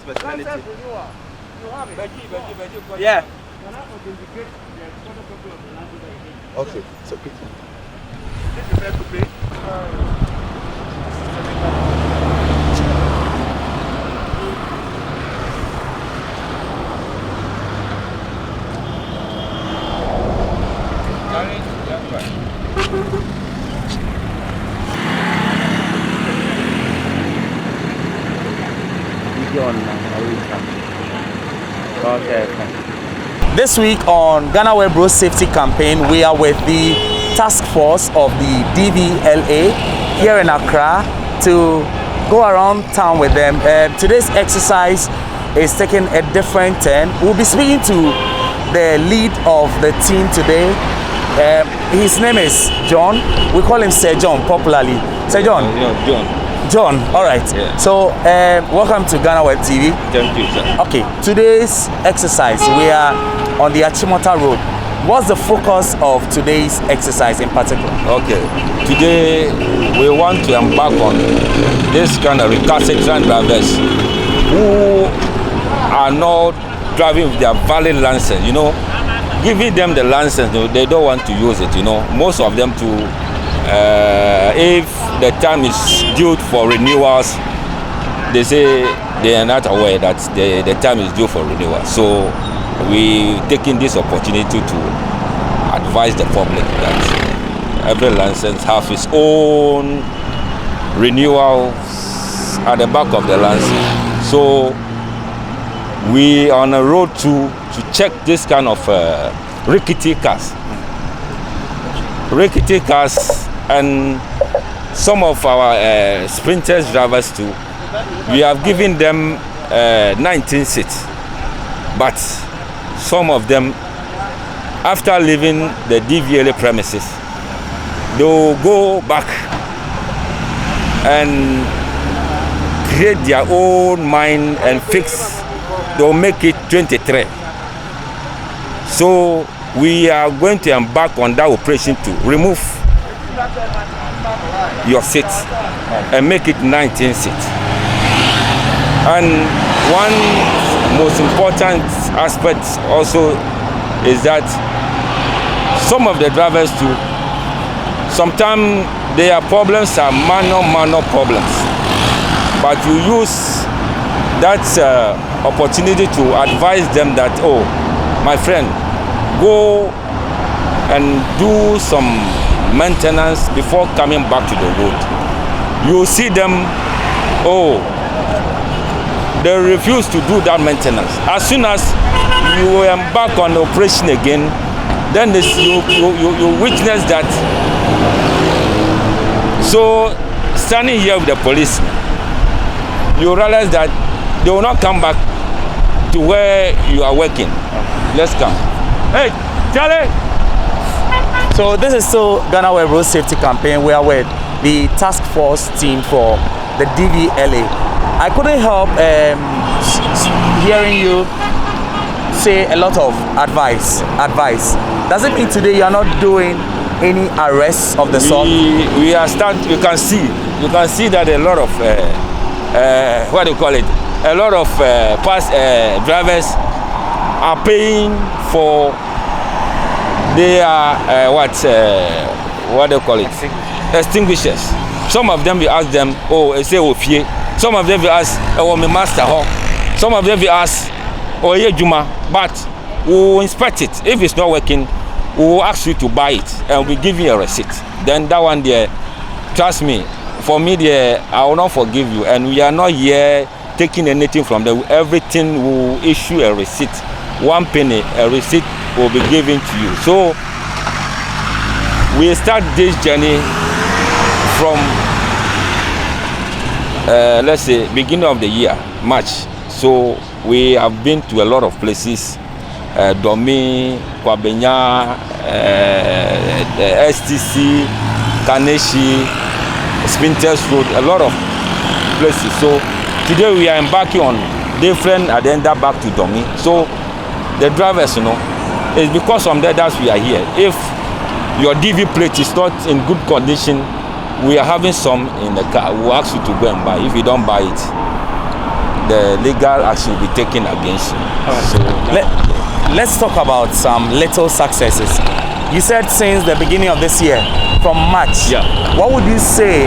speciality. Yeah. Okay, so quickly. This week on Ghana Web Road Safety Campaign, we are with the task force of the DVLA here in Accra to go around town with them. Today's exercise is taking a different turn. We'll be speaking to the lead of the team today. His name is John. We call him Sir John popularly. Sir John? John, all right. Yeah. So, welcome to Ghana Web TV. Thank you, sir. Okay, today's exercise, we are on the Achimota Road. What's the focus of today's exercise in particular? Okay, today we want to embark on this kind of recalcitrant drivers who are not driving with their valid license, you know. Giving them the license, they don't want to use it, you know. Most of them if the time is due for renewals, they say they are not aware that the time is due for renewal. So we taking this opportunity to advise the public that every license has its own renewals at the back of the license. So we are on a road to check this kind of rickety cars. Rickety cars and some of our sprinters drivers too. We have given them 19 seats, but some of them, after leaving the DVLA premises, they will go back and create their own mind and fix. They will make it 23. So we are going to embark on that operation to remove your seats and make it 19 seats. And one most important aspect also is that some of the drivers too, sometimes their problems are minor problems, but you use that opportunity to advise them that, oh, my friend, go and do some maintenance before coming back to the road. You see them, oh, they refuse to do that maintenance. As soon as you embark on the operation again, then you witness that. So standing here with the police, you realize that they will not come back to where you are working. Let's come. Hey, Charlie! So this is still Ghana Web Road Safety Campaign. We are with the task force team for the DVLA. I couldn't help hearing you say a lot of advice. Does it mean today you are not doing any arrests of the sort? We are starting. You can see that a lot of what do you call it? A lot of past drivers are paying for their what do you call it? Extinguishers. Some of them we ask them, oh, I say ofie. Some of them we ask, oh, my master ho. Some of them we ask, oh, yeah, Juma. But we will inspect it. If it's not working, we will ask you to buy it and we give you a receipt. Then that one there, trust me, for me there, I will not forgive you. And we are not here taking anything from them. Everything will issue a receipt. 1 penny, a receipt will be given to you. So we start this journey from let's say beginning of the year, March. So we have been to a lot of places, Domi, Kwabenya, STC, Kaneshi, Spinters Road, a lot of places. So today we are embarking on different agenda back to Domi. So the drivers, you know, it's because from there that we are here. If your DV plate is not in good condition, we are having some in the car. We'll ask you to go and buy. If you don't buy it, the legal action will be taken against you. Right. So let's talk about some little successes. You said since the beginning of this year, from March, what would you say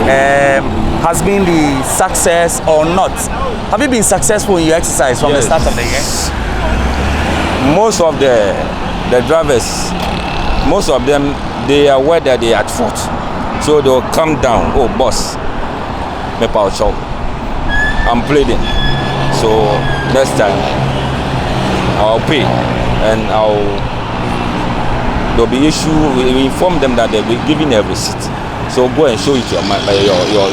has been the success or not? Have you been successful in your exercise from the start of the year? Most of the drivers, most of them, they are aware that they are at fault. So they'll come down, oh boss, I'm pleading. So next time I'll pay and there'll be issue. We inform them that they'll be giving a receipt. So go and show it to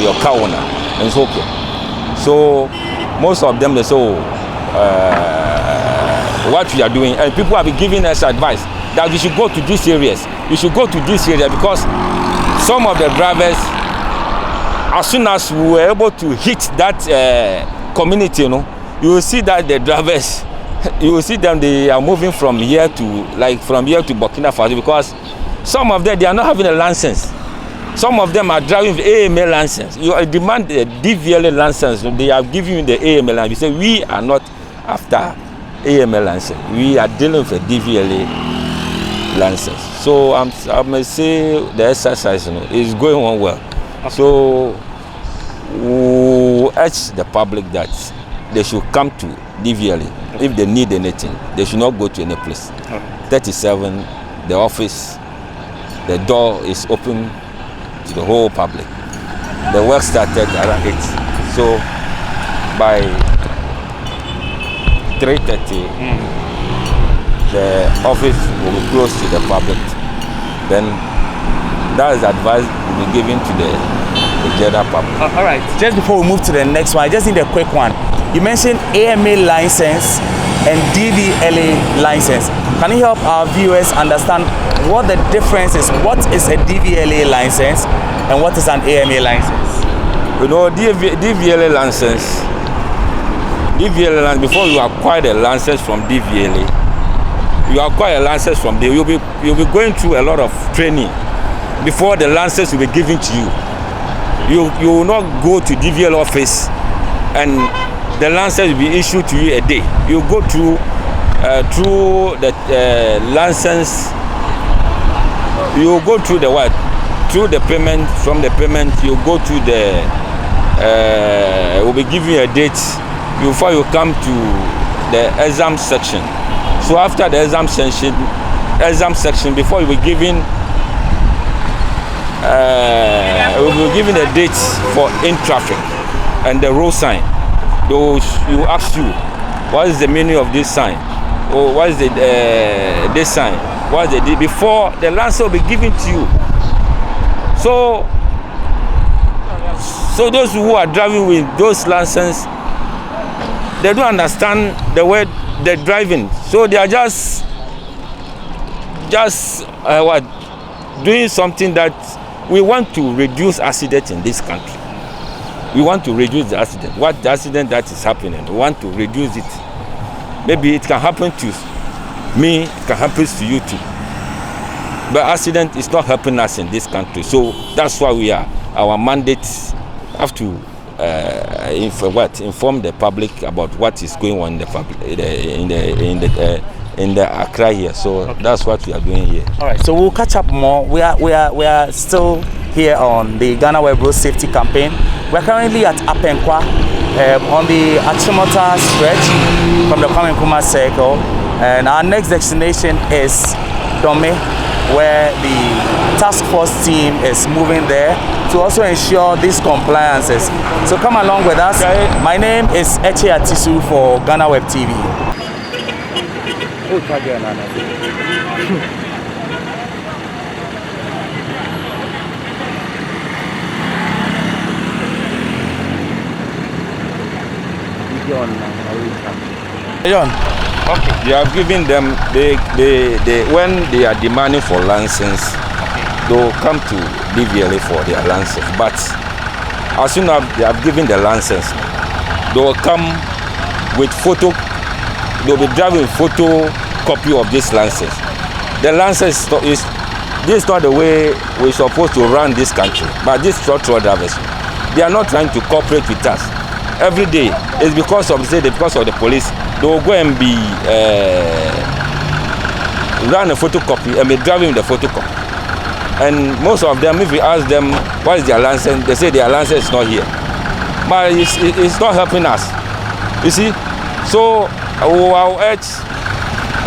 your car owner, and it's okay. So most of them, they say, what we are doing, and people have been giving us advice that we should go to these areas. We should go to this area because some of the drivers, as soon as we were able to hit that community, you will see that the drivers, you will see them, they are moving from here to Burkina Faso, because some of them, they are not having a license. Some of them are driving with AML license. You demand the DVLA license, they are giving you the AML license. You say, we are not after AML license. We are dealing with a DVLA license. So I may say the exercise is going on well. So we urge the public that they should come to DVLA. If they need anything, they should not go to any place. 37, the office, the door is open to the whole public. The work started around 8. So by 3:30, the office will be closed to the public. Then that is advice will be given to the general public. All right, just before we move to the next one, I just need a quick one. You mentioned AMA license and DVLA license. Can you help our viewers understand what the difference is? What is a DVLA license and what is an AMA license? You know, DVLA license, before you acquire a license from DVLA, you acquire a license from there, you'll be going through a lot of training before the license will be given to you. You will not go to DVLA office and the license will be issued to you a day. You go through the license. You go through the what? Through the payment. From the payment, you go to the. Will be giving you a date before you come to the exam section. So after the exam section, before you be given, we will be given a date for in traffic and the road sign. Those you ask you, what is the meaning of this sign? Or what is the this sign? What is the before the license will be given to you? So those who are driving with those licenses, they don't understand the way they're driving. So they are just doing something that we want to reduce accidents in this country. We want to reduce the accident. What the accident that is happening, we want to reduce it. Maybe it can happen to me, it can happen to you too. But accident is not helping us in this country. So that's why our mandates have to inform the public about what is going on in the public in the Accra here. So that's what we are doing here. All right. So we'll catch up more. We are still here on the Ghana Web Road Safety Campaign. We're currently at Apenkwa on the Achimota stretch from the Kwame Nkrumah Circle, and our next destination is Dome, where the task force team is moving there to also ensure these compliances. So come along with us. Okay. My name is Eche Atisu for Ghana Web TV. John. Okay. You have given them when they are demanding for license, they will come to DVLA for their license. But as soon as they have given the license, they will come with photo. They will be driving photo copy of this license. The license is this is not the way we're supposed to run this country. But these truck drivers, they are not trying to cooperate with us. every day. It's because of the police. They will go and be run a photocopy and be driving the photocopy. And most of them, if you ask them what is their license, they say their license is not here. But it's not helping us. You see, so I will urge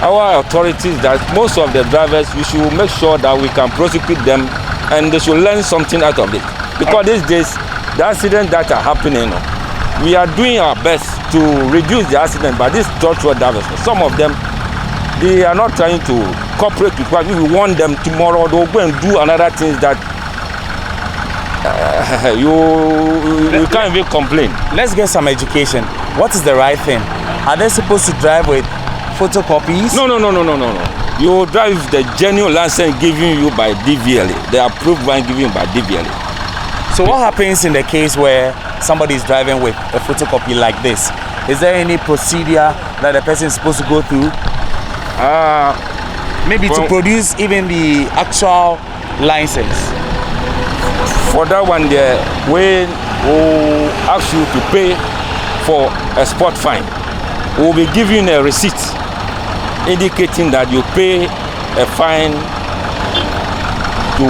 our authorities that most of the drivers, we should make sure that we can prosecute them and they should learn something out of it. Because these days, the accidents that are happening, we are doing our best to reduce the accident, but these truck drivers, some of them, they are not trying to cooperate with what we want them tomorrow. They'll go and do another things that you can't even complain. Let's get some education. What is the right thing? Are they supposed to drive with photocopies? No. You drive the genuine license given you by DVLA, the approved one given by DVLA. So what happens in the case where somebody is driving with a photocopy like this? Is there any procedure that the person is supposed to go through? Maybe to produce even the actual license. For that one, there, when we ask you to pay for a spot fine, we'll be giving a receipt indicating that you pay a fine to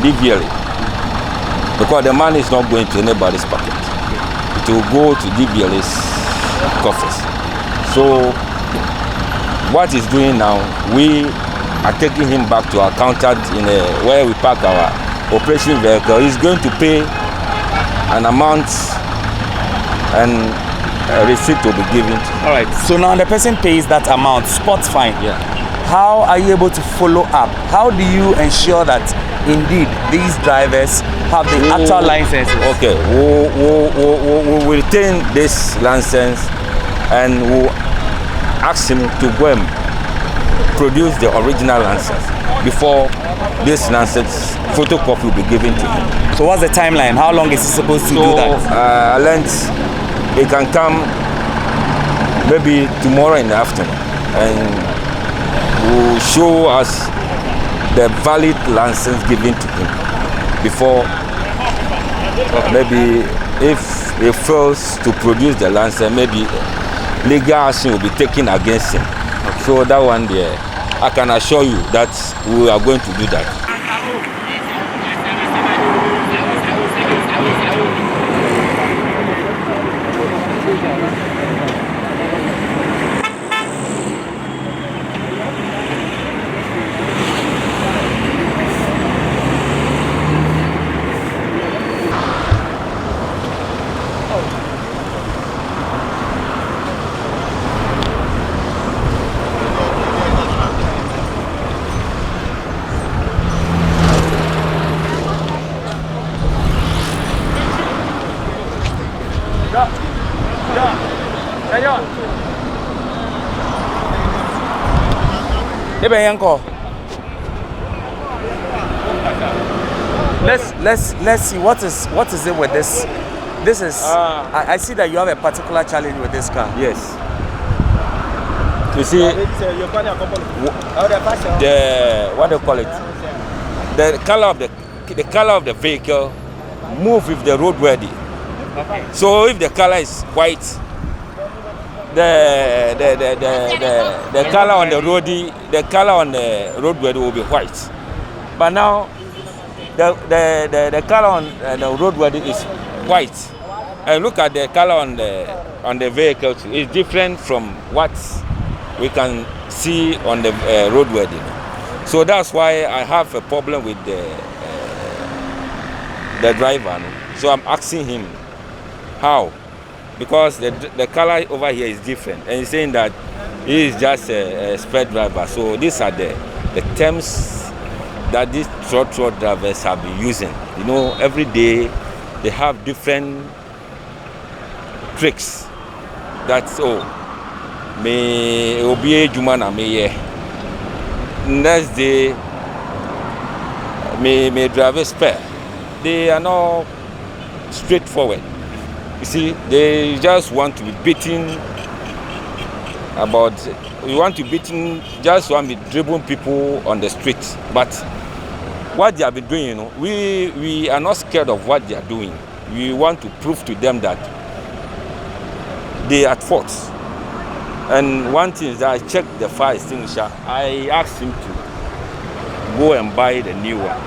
DVLA, because the money is not going to anybody's pocket. It will go to DVLA's coffers. So what he's doing now, we are taking him back to our counter where we park our operation vehicle. He's going to pay an amount and a receipt will be given to him. All right. So now the person pays that amount, spot fine. Yeah. How are you able to follow up? How do you ensure that indeed these drivers have the actual licenses? Okay. We will retain this license and we'll ask him to go and produce the original license before this license photocopy will be given to him. So what's the timeline? How long is he supposed to do that? I learned he can come maybe tomorrow in the afternoon and will show us the valid license given to him before. Maybe if he fails to produce the license, maybe legal action will be taken against him. So that one there, I can assure you that we are going to do that. Let's see what is it with this. This is I see that you have a particular challenge with this car. Yes. You see, what do you call it? The color of the vehicle move with the roadworthy. Okay. So if the color is white, the color on the roadworthy will be white. But now the color on the roadworthy is white. And look at the color on the vehicle too. It's different from what we can see on the roadworthy. So that's why I have a problem with the driver. So I'm asking him how, because the color over here is different, and he's saying that he is just a sped driver. So these are the terms that these truck drivers have been using. You know, every day they have different tricks. That's me obi juma na me next day me drive a spare. They are not straightforward. You see, they just want to be beaten just want to be dribbling people on the street. But what they have been doing, you know, we are not scared of what they are doing. We want to prove to them that they at fault. And one thing is that I checked the fire extinguisher. I asked him to go and buy the new one,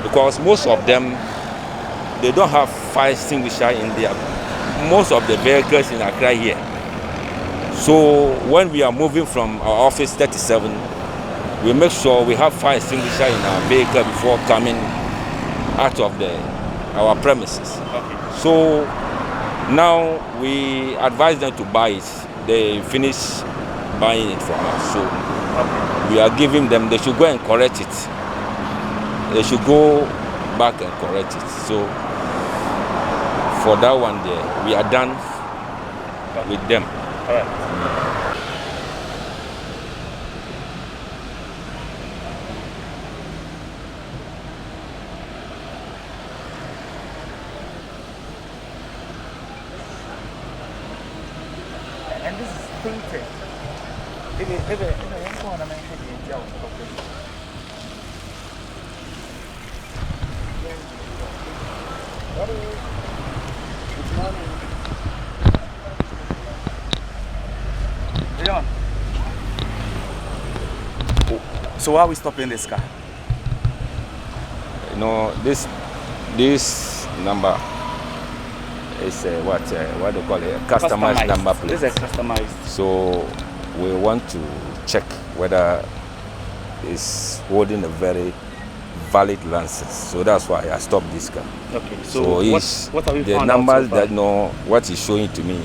because most of them, they don't have fire extinguisher in most of the vehicles in Accra here. So when we are moving from our office 37, we make sure we have fire extinguisher in our vehicle before coming out of our premises. Okay. So now we advise them to buy it. They finish buying it from us. So we are giving them, they should go and correct it. They should go back and correct it. So for that one there, we are done with them. All right. And this is painted. Leon. So why are we stopping this car? You know, this number is what do you call it? A customized number plate. This is a customized. So we want to check whether it's holding a very valid license. So that's why I stopped this car. Okay. So what have you the found numbers out so far? that know what is showing to me?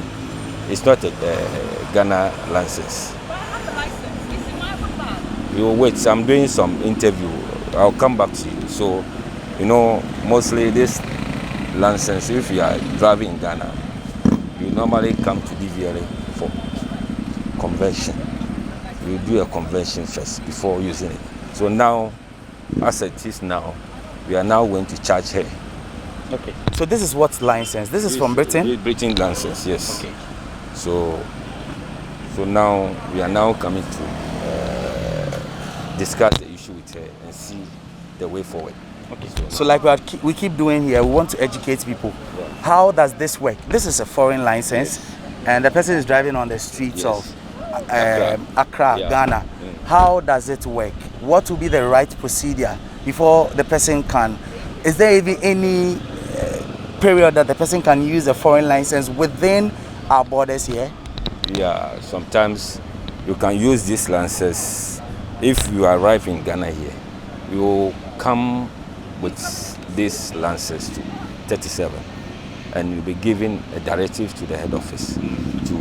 It's not a Ghana license. You wait. I'm doing some interview. I'll come back to you. So, you know, mostly this license, if you are driving in Ghana, you normally come to DVLA for convention. You do a convention first before using it. So now, as it is now, we are now going to charge her. Okay. So this is what license? This is from Britain? Britain license, yes. Okay. So now we are now coming to discuss the issue with her and see the way forward. Okay. So like we keep doing here, we want to educate people. Yeah. How does this work? This is a foreign license, Yes. and the person is driving on the streets Yes. of Accra, Yeah. Ghana. How does it work? What will be the right procedure before the person can? Is there even any period that the person can use a foreign license within our borders here? Yeah, sometimes you can use this license. If you arrive in Ghana here, you will come with this license to 37, and you'll be given a directive to the head office to,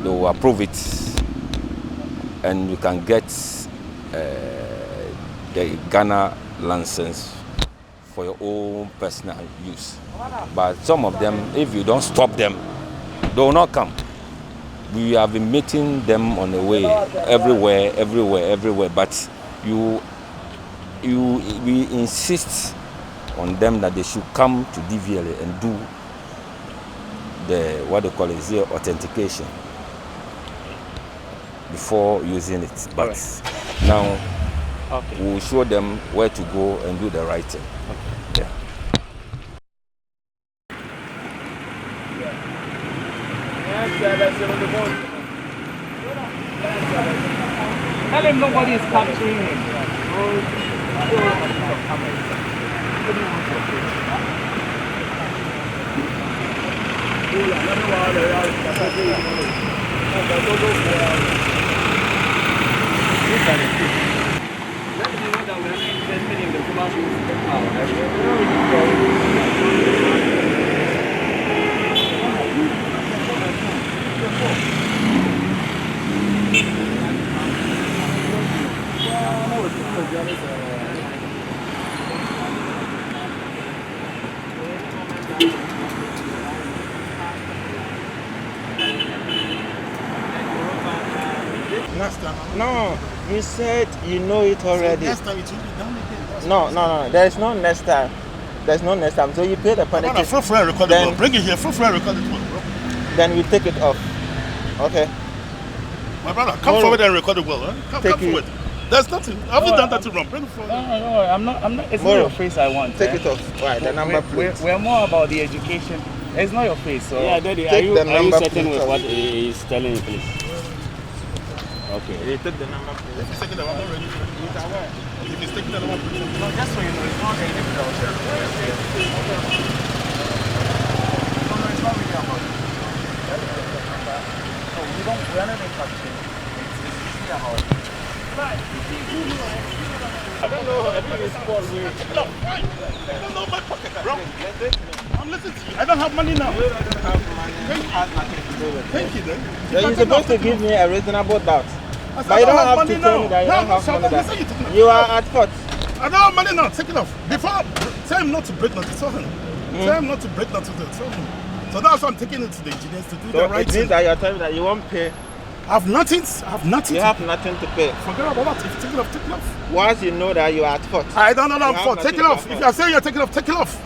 they will approve it, and you can get the Ghana license for your own personal use. But some of them, if you don't stop them, they will not come. We have been meeting them on the way, everywhere. But we insist on them that they should come to DVLA and do the authentication before using it. But now we'll show them where to go and do the right thing. Okay. Yeah. Tell him nobody is capturing him. No, you said you know it already. Next time it will be done again. No. There is no next time. There's no next time. So you pay the penalty. Feel free and record it well. Bring it here. Feel free and record it well, bro. Then we take it off. Okay. My brother, come forward and record it well. Huh? Come forward. There's nothing. I haven't done nothing wrong. Bring it forward. No, I'm not. It's not your face I want. Take it off. Right, the number plate. We're more about the education. It's not your face, so... Yeah, Daddy, are you certain with what he is telling you, please? Okay. They took the number plate. If he's taking the one already, He's aware. if he's taking the one, No, just so you know, it's not anything else. No, it's not really about it. No, we are not infraction. It's really about it. I don't know. I think it's called weird. no, fine. I don't know my pocket, bro. I'm listening to you. I don't have money now. You don't have money. Has nothing to do with it. Thank you, then. So you're supposed to give me a reasonable doubt. I said, But you I don't have to money tell me now. that you don't have So money. listen, you taking You are at fault. I don't have money now. Take it off. Before, tell him not to break nothing. Tell him. Tell him not to break nothing. Tell him. So that's why I'm taking it to the engineers to do So the right it means thing. that you're telling me that you won't pay. I have nothing. I have nothing. You to have pay. nothing to pay. Forget about that. If you take it off, take it off. Once you know that you are at fault. I don't know that You I'm have for. Take it nothing off. to If you are saying you're taking it off, take it off.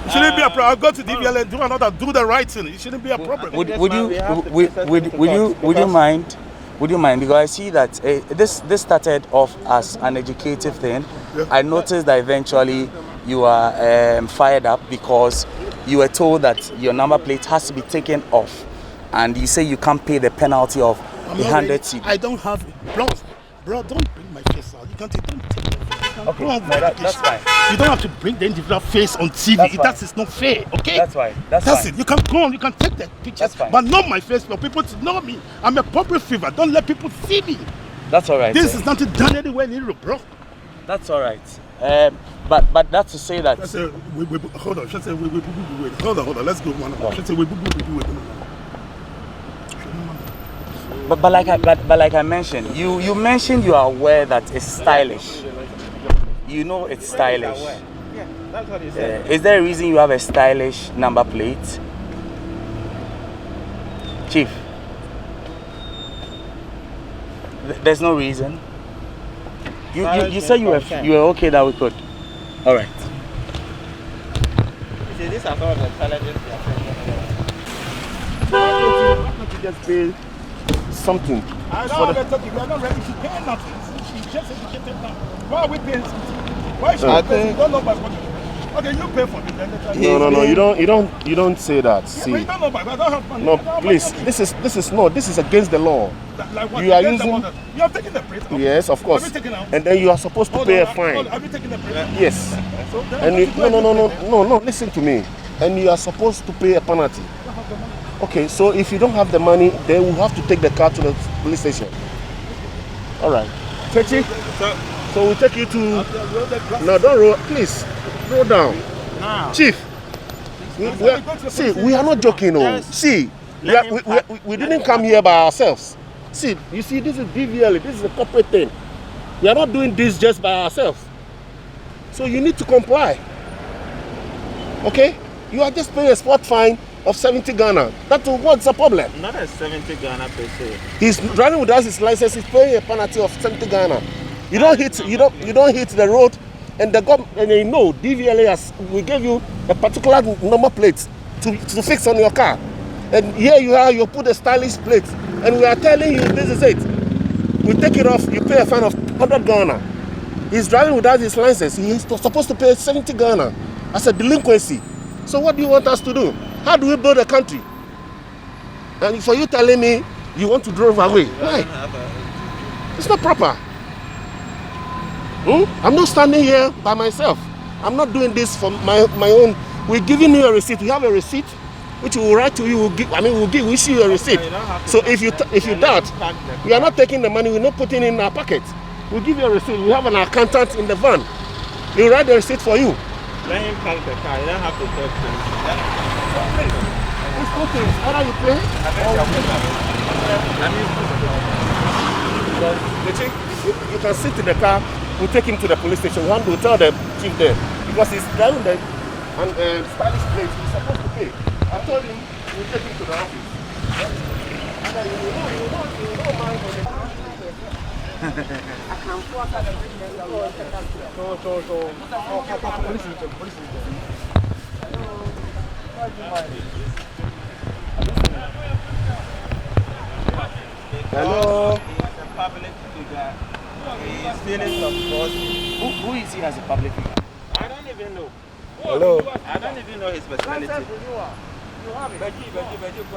It shouldn't be a problem. I'll go to DVLA and do another, do the right thing. It shouldn't be a problem. Would Yes, you ma'am, we have to would process would it to would you court would you because- mind? Would you mind? Because I see that this started off as an educative thing. Yeah. I noticed that eventually you are fired up because you were told that your number plate has to be taken off, and you say you can't pay the penalty of I'm the not 100 ready. CD. I don't have it. Bro, don't bring my face out. You can't take, don't take it. Okay, Go on, no, that's fine. You don't have to bring the individual face on TV. That's fine. That is not fair, okay? That's fine. That's That's fine. it. You can go on, you can take the pictures, That's fine. but not my face for people to know me. I'm a public figure. Don't let people see me. That's all right. This sir. is not done anywhere in Europe, bro. That's all right. But that's to say that. Let's say, hold on. Let's say, wait. Hold on. Let's go one. Let's say, wait. But like I mentioned, you mentioned you are aware that it's stylish. You know it's stylish. Yeah, that's what he said. Is there a reason you have a stylish number plate, Chief? There's no reason. You said you were okay that we could. All right. You see, these are some of the challenges we are facing. Why can't you just pay something? I For we are not ready to pay nothing. She just educated now. Why are we paying something? Why should I we pay? think- You don't know my pocket. Okay, you pay for it. Then later No, you don't say that. Yeah, but See, you don't know my. I don't have money. no, I don't have please. money. This is against the law. Like what? You are Against the using- one You have taken the plate off. Yes, of course. Have you taken out? And then you are supposed to Hold pay on, a fine. Have you taken the plate off? Yes. So then And what you, you do, no. Listen to me. And you are supposed to pay a penalty. Okay, so if you don't have the money, then we have to take the car to the police station. All right. Chechi. So we take you to. No, don't roll. Please, roll down. Now, Chief. We are not joking. Oh. See, we didn't come here by ourselves. See, you see, this is DVLA. This is a corporate thing. We are not doing this just by ourselves. So you need to comply. Okay? You are just paying a spot fine of 70 Ghana. What's the problem? not a 70 Ghana per se. He's driving without his license. He's paying a penalty of 70 Ghana. You don't hit the road, and the government, and you know DVLA we gave you a particular number plate to fix on your car, and here you are, you put a stylish plate, and we are telling you this is it. We take it off, you pay a fine of 100 Ghana. He's driving without his license. He's supposed to pay 70 Ghana as a delinquency. So what do you want us to do? How do we build a country? And for you telling me you want to drive away, why? It's not proper. I'm not standing here by myself. I'm not doing this for my own. We're giving you a receipt. We have a receipt which we will write to you. We'll issue you a receipt. So if you doubt, we are not taking the money. We're not putting it in our pocket. We'll give you a receipt. We have an accountant in the van. He'll write the receipt for you. Let him park the car. You don't have to talk to him. It's okay. Either you pay or you can sit in the car. We'll take him to the police station. We'll tell the chief there because he's driving the stylish plate. He's supposed to pay. I told him we'll take him to the office. Hello. He's a public figure. He's feeling of course. Who is he as a public figure? I don't even know. Hello. I don't even know his personality.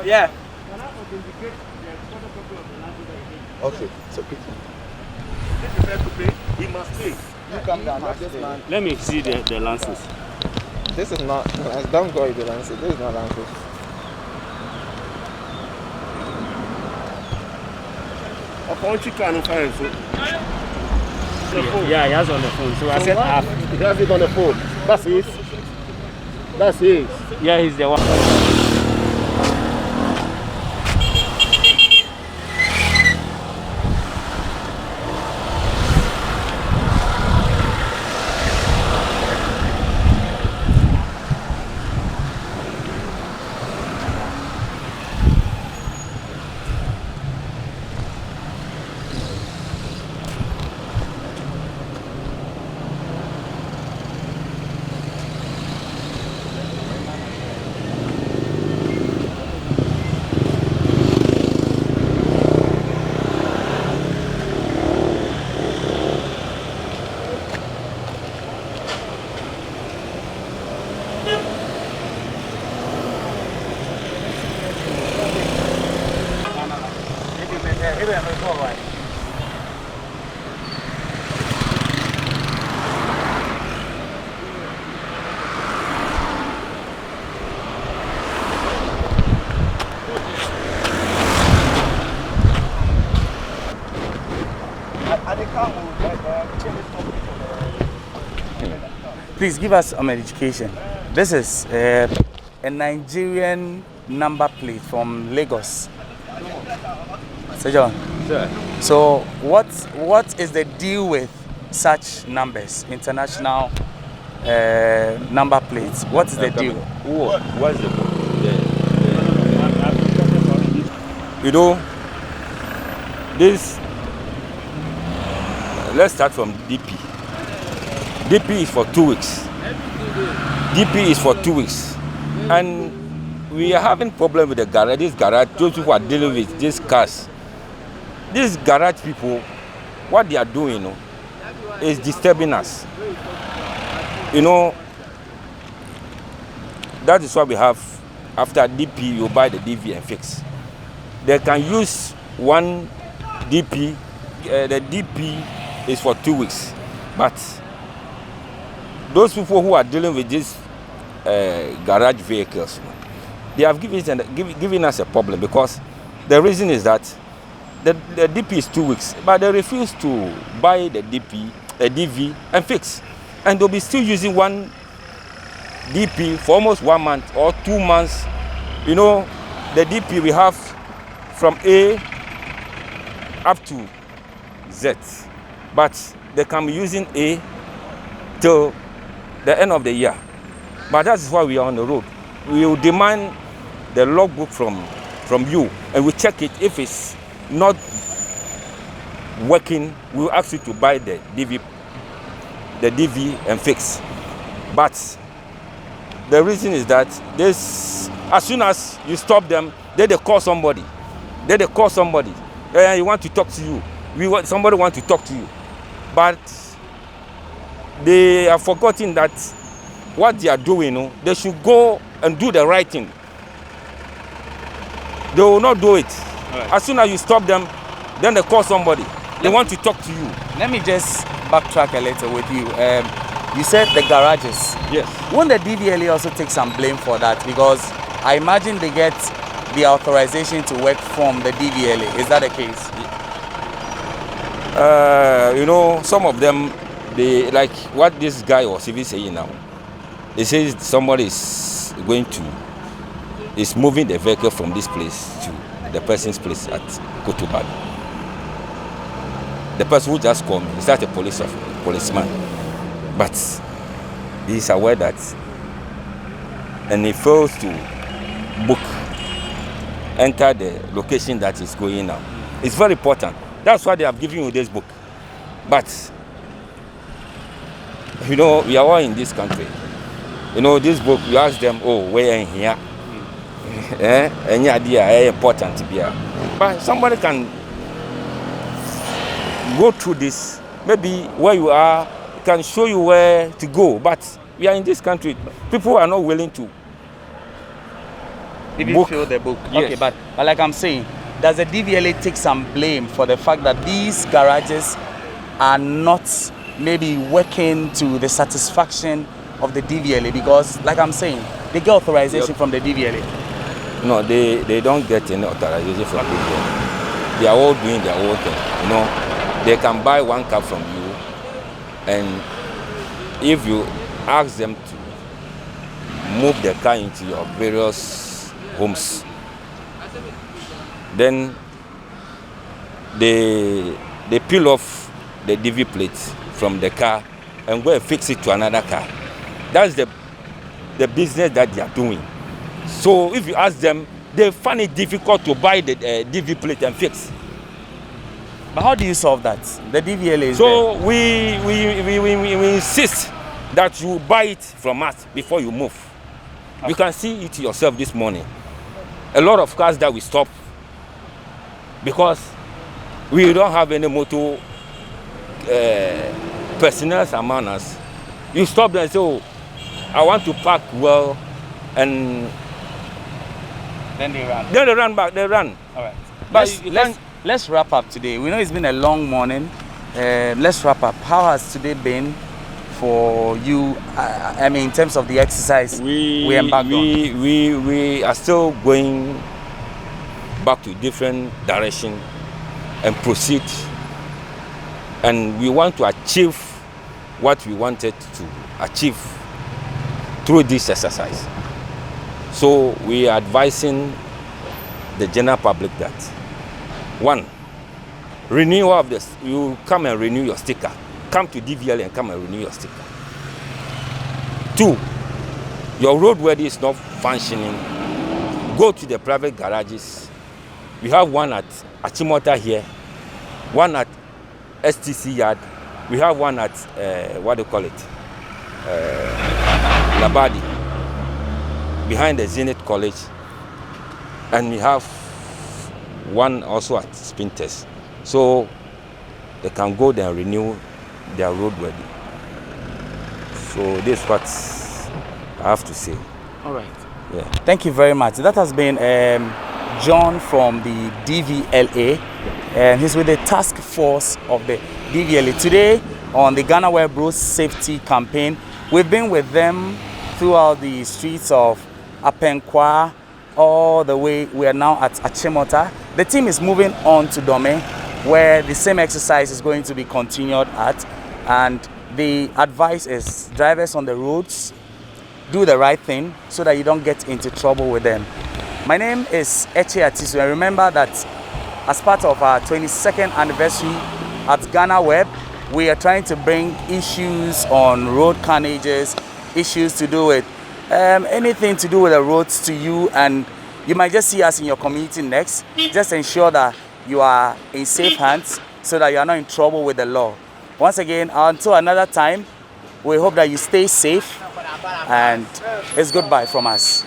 Yeah. Okay. So he must pay. You come down. This man. Let me see the license. This is not. Don't go with the license. This is not license. Upon you can find so. Yeah, he has on the phone. So I said, He has it on the phone. That's his. That's his. yeah, he's the one. Please give us some education. This is a Nigerian number plate from Lagos. Sir John. Sir. So what is the deal with such numbers, international number plates? What is the deal? What's the you know, this, let's start from DP. DP is for 2 weeks. DP is for 2 weeks. And we are having problem with the garage, this garage, those people are dealing with these cars. These garage people, what they are doing, you know, is disturbing us. You know, that is what we have. After DP, you buy the DV and fix. They can use one DP, the DP is for 2 weeks. But those people who are dealing with these garage vehicles, they have given us a problem, because the reason is that the DP is 2 weeks, but they refuse to buy the DV and fix. And they'll be still using one DP for almost 1 month or 2 months. You know, the DP we have from A up to Z, but they can be using A till the end of the year. But that's why we are on the road. We will demand the logbook from you, and we check it. If it's not working, we will ask you to buy the DV and fix. But the reason is that this, as soon as you stop them, then they call somebody. He want to talk to you. Somebody want to talk to you. But they have forgotten that what they are doing, you know, they should go and do the right thing. They will not do it. Right. As soon as you stop them, then they call somebody. They want to talk to you. Let me just backtrack a little with you. You said the garages. Yes. Won't the DVLA also take some blame for that? Because I imagine they get the authorization to work from the DVLA. Is that the case? You know, some of them, they like what this guy was even saying now. He says somebody is moving the vehicle from this place to the person's place at Kotubad. The person who just called me, he's not a policeman, but he's aware that, and he fails to enter the location that is going now. It's very important. That's why they have given you this book. But you know, we are all in this country. You know, this book, you ask them, oh, we're in here. Any idea important to be here. But somebody can go through this. Maybe where you are, can show you where to go. But we are in this country. People are not willing to Even fill the book. Yes. Okay, but like I'm saying, does the DVLA take some blame for the fact that these garages are not maybe working to the satisfaction of the DVLA? Because like I'm saying, they get authorization from the DVLA. No, they don't get any authorization from DVLA. They are all doing their own thing. You know, they can buy one car from you, and if you ask them to move the car into your various homes, then they peel off the DV plate from the car and go and fix it to another car. That's the business that they are doing. So if you ask them, they find it difficult to buy the DV plate and fix. But how do you solve that? The DVLA is So there. we insist that you buy it from us before you move. You can see it yourself this morning. A lot of cars that we stop because we don't have any motor personnel among us. You stop them and say, oh, I want to park well, and Then they run. then they run back, they run. All right. But Let's wrap up today. We know it's been a long morning. Let's wrap up. How has today been for you? I mean, in terms of the exercise we embarked on. We are still going back to different direction and proceed, and we want to achieve what we wanted to achieve through this exercise. So we are advising the general public that, one, renewal of this, you come and renew your sticker. Come to DVLA and come and renew your sticker. Two, your roadworthy is not functioning. Go to the private garages. We have one at Achimota here, one at STC yard. We have one at, Labadi, behind the Zenith College. And we have one also at Spinters. So they can go there and renew their roadworthy. So this is what I have to say. All right. Yeah. Thank you very much. That has been John from the DVLA, and he's with the task force of the DVLA. Today on the Ghana Web Road Safety Campaign, we've been with them throughout the streets of Apenkwa, all the way. We are now at Achimota. The team is moving on to Dome, where the same exercise is going to be continued at, and the advice is drivers on the roads, do the right thing so that you don't get into trouble with them. My name is Eche Atisu, and remember that as part of our 22nd anniversary at Ghana Web, we are trying to bring issues on road carnages, issues to do with anything to do with the roads to you, and you might just see us in your community next. Just ensure that you are in safe hands so that you are not in trouble with the law. Once again, until another time, we hope that you stay safe, and it's goodbye from us.